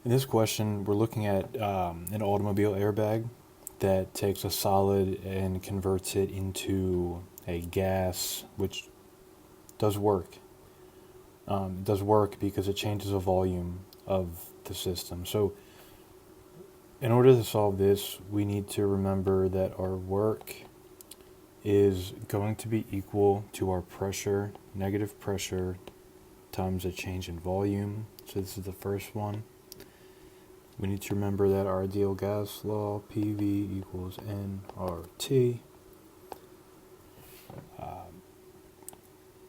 In this question, we're looking at an automobile airbag that takes a solid and converts it into a gas, which does work. It does work because it changes the volume of the system. So, in order to solve this, we need to remember that our work is going to be equal to our pressure, negative pressure, times a change in volume. So this is the first one. We need to remember that our ideal gas law, PV equals nRT.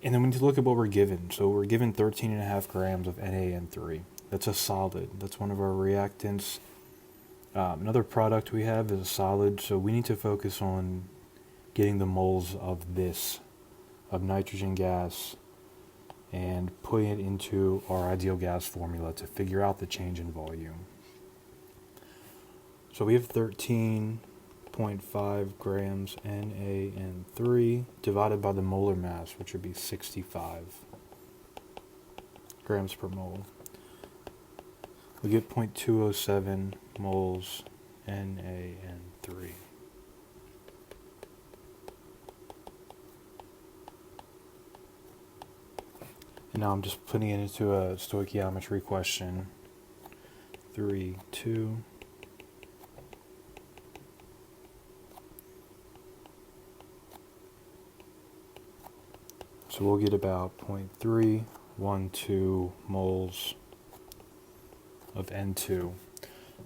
And then we need to look at what we're given. So we're given 13.5 grams of NaN3. That's a solid. That's one of our reactants. Another product we have is a solid, so we need to focus on getting the moles of this, of nitrogen gas, and putting it into our ideal gas formula to figure out the change in volume. So we have 13.5 grams NaN3 divided by the molar mass, which would be 65 grams per mole. We get 0.207 moles NaN3. And now I'm just putting it into a stoichiometry question. 3, 2. So we'll get about 0.312 moles of N2.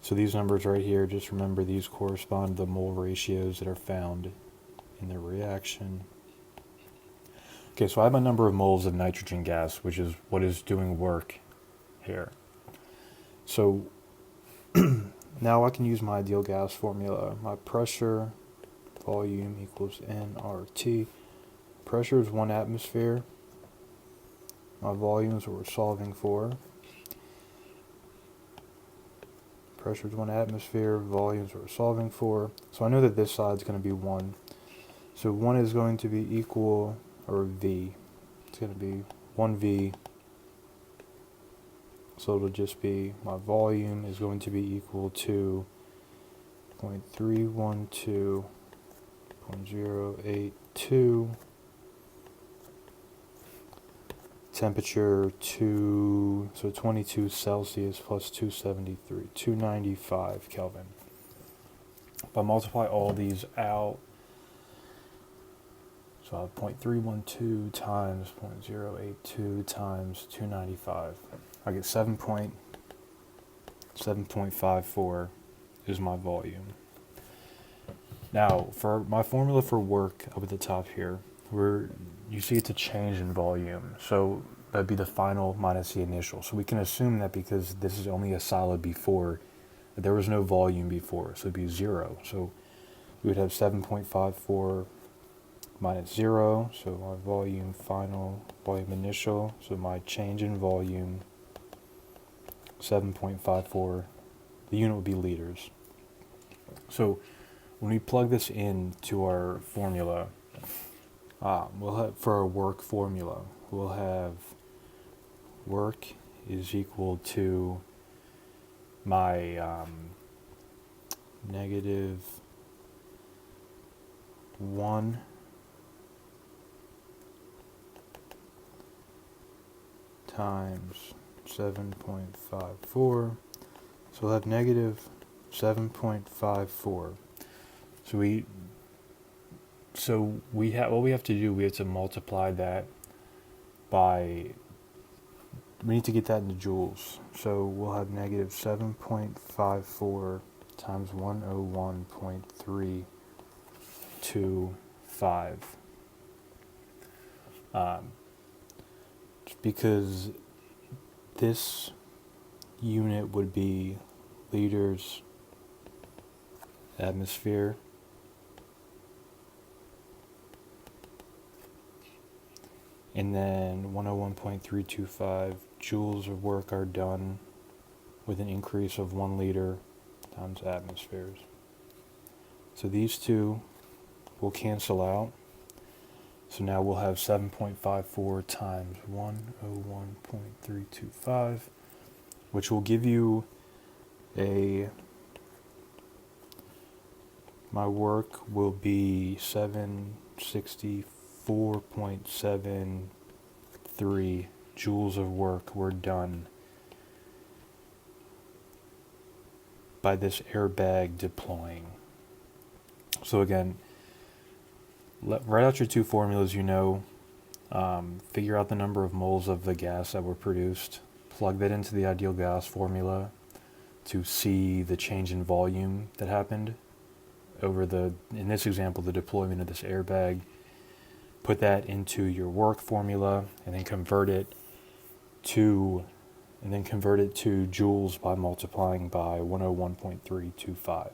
So these numbers right here, just remember these correspond to the mole ratios that are found in the reaction. Okay, so I have a number of moles of nitrogen gas, which is what is doing work here. So now I can use my ideal gas formula. My pressure, volume equals nRT. Pressure is 1 atmosphere. My volume is what we're solving for. Pressure is 1 atmosphere, volume is what we're solving for. So I know that this side is going to be 1. So 1 is going to be equal, or V. It's going to be 1V. So it'll just be, my volume is going to be equal to 0.312.082. Temperature 22 Celsius plus 273, 295 Kelvin. If I multiply all these out, so I have 0.312 times 0.082 times 295. I get 7.54 is my volume. Now, for my formula for work up at the top here, you see it's a change in volume. So that'd be the final minus the initial. So we can assume that because this is only a solid before, that there was no volume before, so it'd be 0. So we would have 7.54 minus 0, so my volume final, volume initial, so my change in volume, 7.54, the unit would be liters. So when we plug this into our formula, we'll have, for our work formula, we'll have work is equal to my negative 1 times 7.54. So we'll have negative 7.54. So we have what we have to do. We have to multiply that by. We need to get that into joules. So we'll have negative 7.54 times 101.325. Because this unit would be liters atmosphere. And then 101.325 joules of work are done with an increase of 1 liter times atmospheres. So these two will cancel out. So now we'll have 7.54 times 101.325, which will give you My work will be 764.73 joules of work were done by this airbag deploying. So again, write out your two formulas figure out the number of moles of the gas that were produced, plug that into the ideal gas formula to see the change in volume that happened over in this example, the deployment of this airbag. Put that into your work formula and then convert it to joules by multiplying by 101.325.